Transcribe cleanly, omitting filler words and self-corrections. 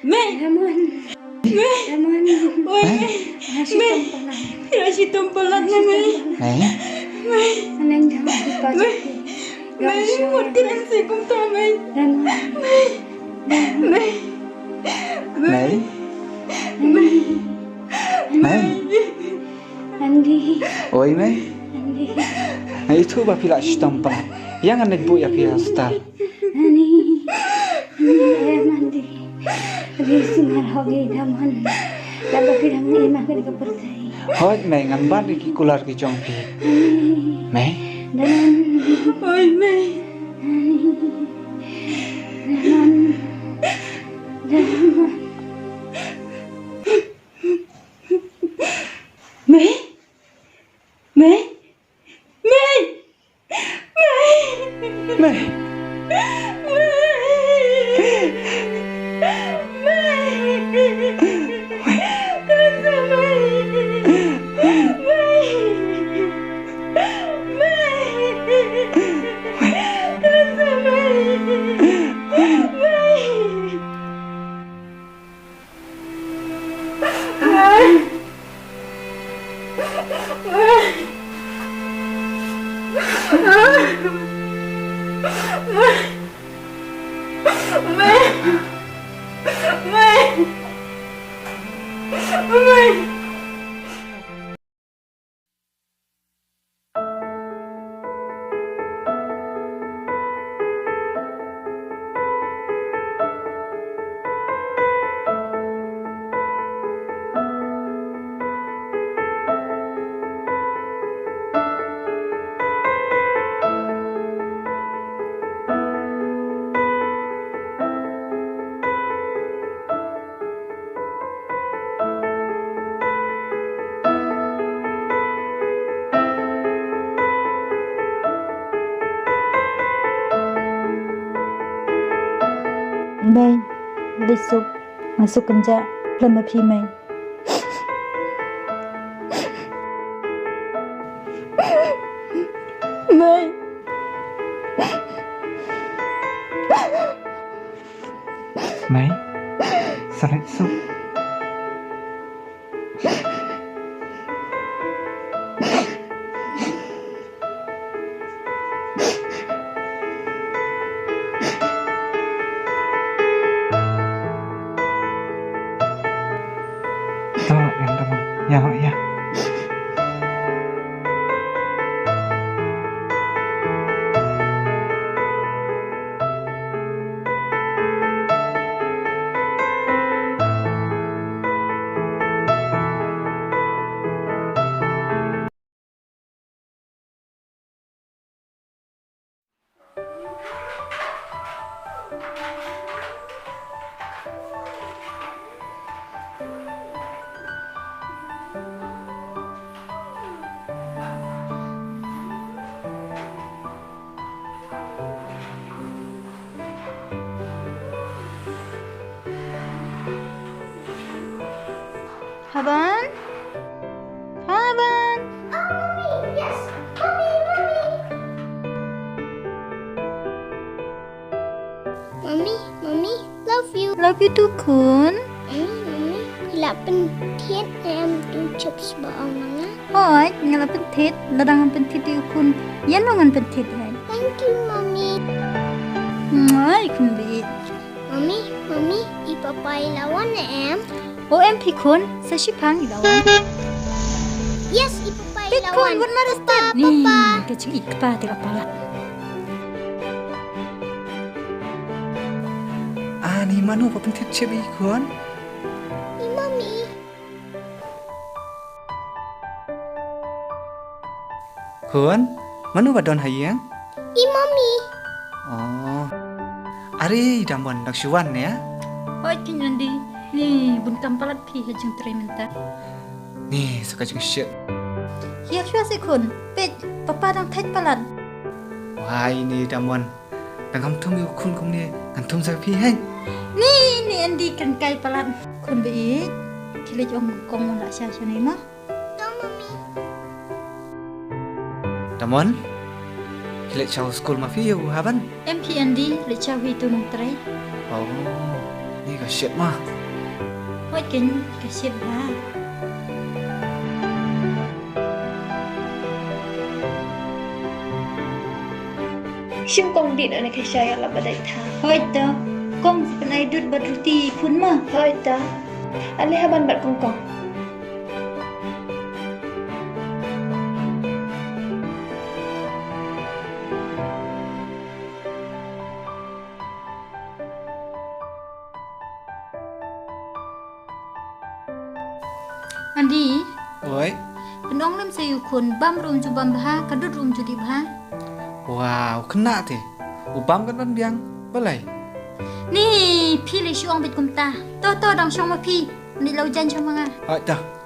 Lemon. Oi. Nasi tempelan na May. Anang jangan dipakai. May murti nanti kum to May. May. Andi. Oi May. Ay itu ba pila stampa. Yang anak bu ya pila star. Ani. Mandi. Risingar hogi daman. Laba kidang ima kid kapertai. Hoi May ngan ban Laki Kular ki Jong I. May. Dan. Oi May. May, besok masuk kerja lama pi May. May. May. Salat su. Ya, ya. Haban? Haban? Oh, Mommy, yes. Mommy, love you. Love you too, Kun. Mommy, là bên thiết em tu chụp bong nè. Oi, ngala pentit, ladang pentit you Kun. Yan ngan pentit hai. Thank you, Mommy. Mai KhuBlei. Mommy, ipapai lawan na em. Oh, em pi Kun, sa shipang ilawan. Yes, ipapai Pi lawan. Kun, what matters that? Ni, kecil ikpa tega palat. Ni manu pa pentit cebi Kun. Ni Mommy. Kun, manu ba don hayang? I Mommy. Oh. Ari damon dak syuan ya. Oi, kinandi. Ni, bun kampalat pi hajung teri Mynta. Ni, suka jeng syet. Hiya syua si Kun. Pet, papa dang tet palat. Wah, ini damon. Dang ham tum yu Kun kum ni, kan tum sa pi hai. Ni Andi kan kai palat. KhuBlei. Kile jong kong mo la sya ni ma. No, Mommy. Damon. Kile chau school ma fi yu haban. Em pi Andi le cha wi tu nong trai. Oh. Ni ka shit mah. Hoi kin ka ship ha. Shym kong dit ane ke saya la badai tha. Hoi thoh, kong sebenai dut berruti pun mah. Hoi ta. Ale haban bat kong kong. Andi, Oi. penong lem sayu kun bam rum ju bam bha kadut rum ju di bha. Wow, kena teh. Upam kan ban biang. Balai. Ni, pi le shuang bit kum ta. To dang shong ma pi. Ni lau jan shong ma nga. Dah.